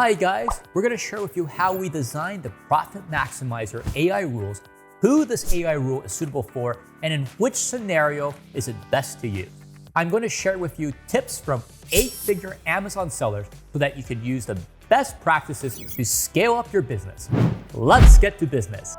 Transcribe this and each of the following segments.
Hi guys, we're going to share with you how we designed the Profit Maximizer AI rules, who this AI rule is suitable for, and in which scenario is it best to use. I'm going to share with you tips from 8-figure Amazon sellers so that you can use the best practices to scale up your business. Let's get to business.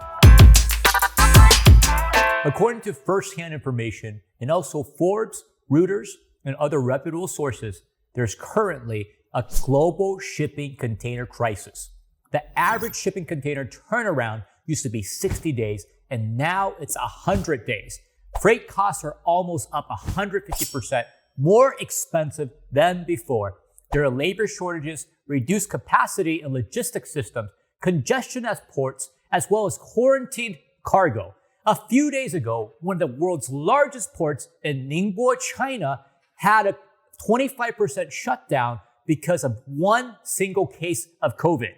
According to first-hand information and also Forbes, Reuters, and other reputable sources, there's currently a global shipping container crisis. The average shipping container turnaround used to be 60 days, and now it's 100 days. Freight costs are almost up 150% more expensive than before. There are labor shortages, reduced capacity in logistics systems, congestion at ports, as well as quarantined cargo. A few days ago, one of the world's largest ports in Ningbo, China, had a 25% shutdown because of one single case of COVID.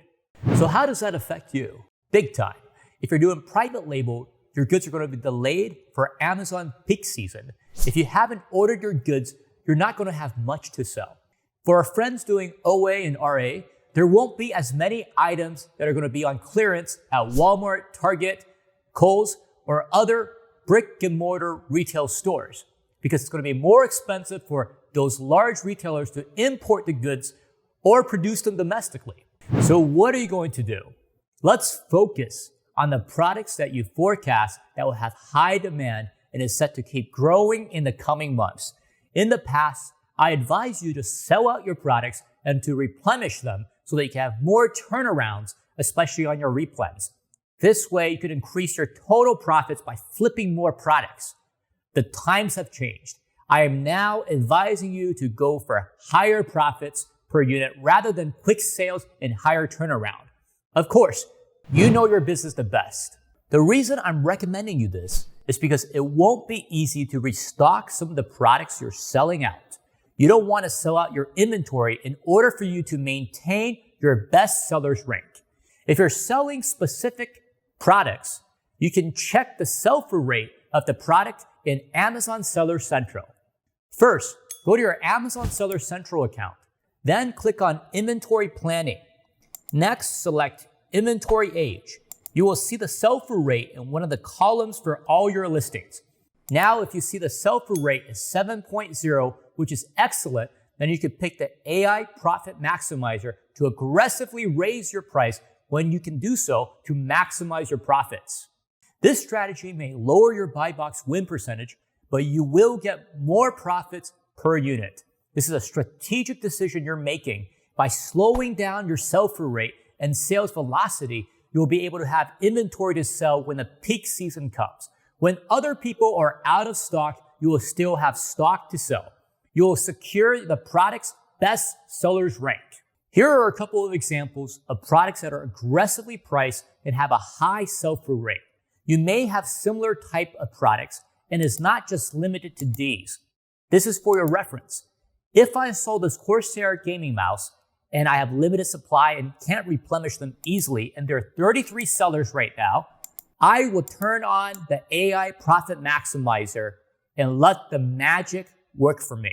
So how does that affect you? Big time. If you're doing private label, your goods are going to be delayed for Amazon peak season. If you haven't ordered your goods, you're not going to have much to sell. For our friends doing OA and RA, there won't be as many items that are going to be on clearance at Walmart, Target, Kohl's, or other brick and mortar retail stores because it's going to be more expensive for those large retailers to import the goods or produce them domestically. So what are you going to do? Let's focus on the products that you forecast that will have high demand and is set to keep growing in the coming months. In the past, I advise you to sell out your products and to replenish them so that you can have more turnarounds, especially on your replens. This way, you could increase your total profits by flipping more products. The times have changed. I am now advising you to go for higher profits per unit rather than quick sales and higher turnaround. Of course, you know your business the best. The reason I'm recommending you this is because it won't be easy to restock some of the products you're selling out. You don't want to sell out your inventory in order for you to maintain your best sellers rank. If you're selling specific products, you can check the sell-through rate of the product in Amazon Seller Central. First, go to your Amazon Seller Central account. Then click on Inventory Planning. Next, select Inventory Age. You will see the sell-through rate in one of the columns for all your listings. Now, if you see the sell-through rate is 7.0, which is excellent, then you can pick the AI Profit Maximizer to aggressively raise your price when you can do so to maximize your profits. This strategy may lower your buy box win percentage, but you will get more profits per unit. This is a strategic decision you're making. By slowing down your sell-through rate and sales velocity, you'll be able to have inventory to sell when the peak season comes. When other people are out of stock, you will still have stock to sell. You will secure the product's best sellers rank. Here are a couple of examples of products that are aggressively priced and have a high sell-through rate. You may have similar type of products and is not just limited to these. This is for your reference. If I sold this Corsair gaming mouse and I have limited supply and can't replenish them easily, and there are 33 sellers right now, I will turn on the AI Profit Maximizer and let the magic work for me.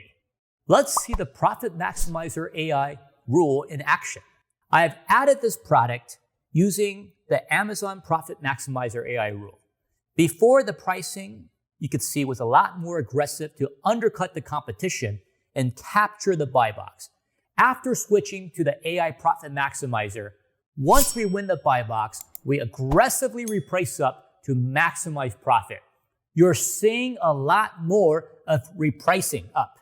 Let's see the Profit Maximizer AI rule in action. I have added this product using the Amazon Profit Maximizer AI rule. Before, the pricing, you could see, was a lot more aggressive to undercut the competition and capture the buy box. After switching to the AI Profit Maximizer, once we win the buy box, we aggressively reprice up to maximize profit. You're seeing a lot more of repricing up.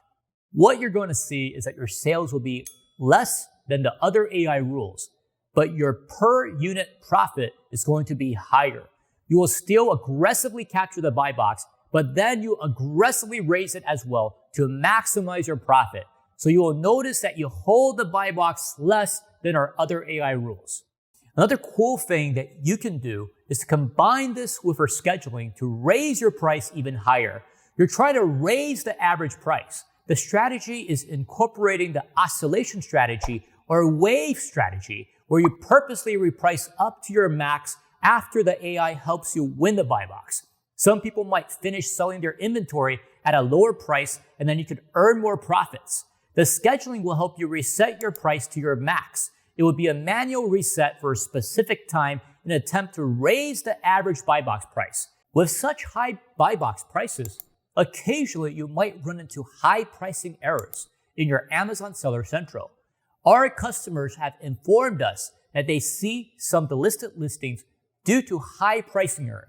What you're going to see is that your sales will be less than the other AI rules, but your per unit profit is going to be higher. You will still aggressively capture the buy box, but then you aggressively raise it as well to maximize your profit. So you will notice that you hold the buy box less than our other AI rules. Another cool thing that you can do is to combine this with our scheduling to raise your price even higher. You're trying to raise the average price. The strategy is incorporating the oscillation strategy or wave strategy, where you purposely reprice up to your max after the AI helps you win the buy box. Some people might finish selling their inventory at a lower price, and then you could earn more profits. The scheduling will help you reset your price to your max. it would be a manual reset for a specific time in an attempt to raise the average buy box price. With such high buy box prices, occasionally you might run into high pricing errors in your Amazon Seller Central. Our customers have informed us that they see some delisted listings due to high pricing error.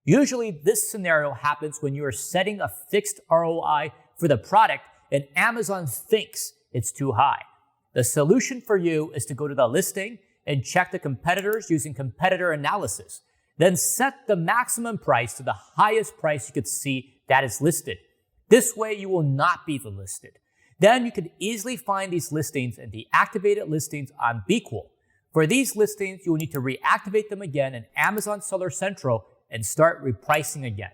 Usually this scenario happens when you are setting a fixed ROI for the product and Amazon thinks it's too high. The solution for you is to go to the listing and check the competitors using competitor analysis. Then set the maximum price to the highest price you could see that is listed. This way you will not be delisted. Then you can easily find these listings and deactivated listings on BQool. For these listings, you will need to reactivate them again in Amazon Seller Central and start repricing again.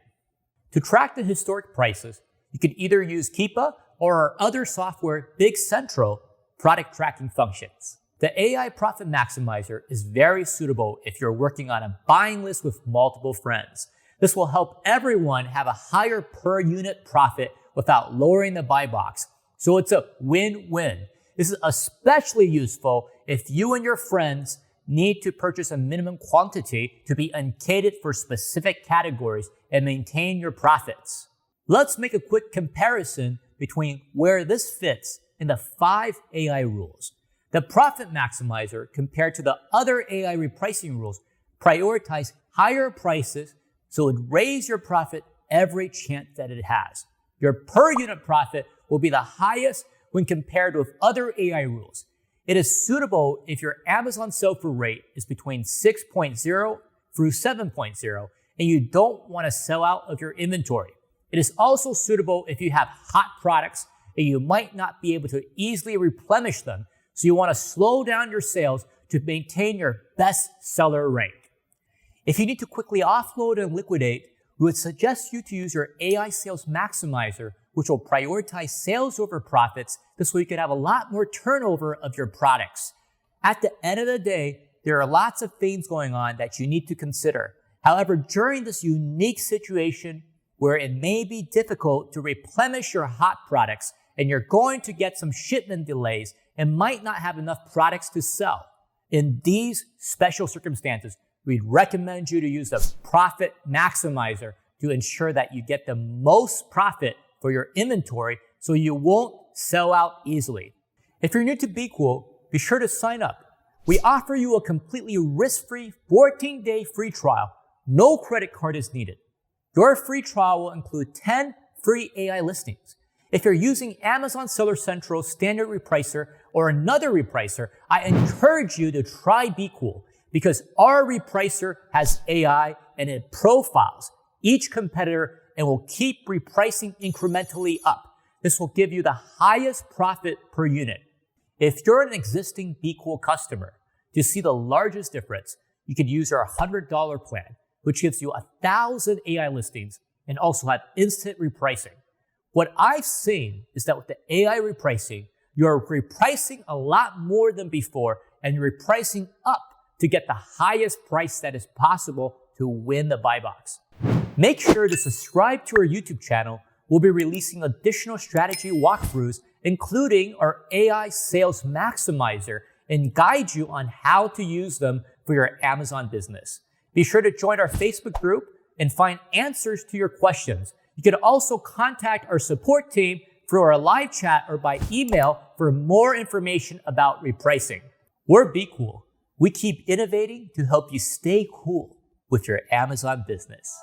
To track the historic prices, you can either use Keepa or our other software, Big Central, product tracking functions. The AI Profit Maximizer is very suitable if you're working on a buying list with multiple friends. This will help everyone have a higher per unit profit without lowering the buy box. So it's a win-win. This is especially useful if you and your friends need to purchase a minimum quantity to be uncated for specific categories and maintain your profits. Let's make a quick comparison between where this fits in the 5 AI rules. The Profit Maximizer, compared to the other AI repricing rules, prioritize higher prices so it would raise your profit every chance that it has. Your per unit profit will be the highest when compared with other AI rules. It is suitable if your Amazon sell-through rate is between 6.0 through 7.0 and you don't want to sell out of your inventory. It is also suitable if you have hot products and you might not be able to easily replenish them, so you want to slow down your sales to maintain your best seller rank. If you need to quickly offload and liquidate, we would suggest you to use your AI Sales Maximizer, which will prioritize sales over profits. This way you can have a lot more turnover of your products. At the end of the day, there are lots of things going on that you need to consider. However, during this unique situation where it may be difficult to replenish your hot products and you're going to get some shipment delays and might not have enough products to sell, in these special circumstances, we'd recommend you to use the Profit Maximizer to ensure that you get the most profit for your inventory so you won't sell out easily. If you're new to BQool, be sure to sign up. We offer you a completely risk-free 14-day free trial. No credit card is needed. Your free trial will include 10 free AI listings. If you're using Amazon Seller Central Standard Repricer or another repricer, I encourage you to try BQool because our repricer has AI and it profiles each competitor and will keep repricing incrementally up. This will give you the highest profit per unit. If you're an existing BQool customer, to see the largest difference, you could use our $100 plan, which gives you 1,000 AI listings and also have instant repricing. What I've seen is that with the AI repricing, you're repricing a lot more than before and you're repricing up to get the highest price that is possible to win the buy box. Make sure to subscribe to our YouTube channel. We'll be releasing additional strategy walkthroughs, including our AI Sales Maximizer, and guide you on how to use them for your Amazon business. Be sure to join our Facebook group and find answers to your questions. You can also contact our support team through our live chat or by email for more information about repricing. We're BQool. We keep innovating to help you stay cool with your Amazon business.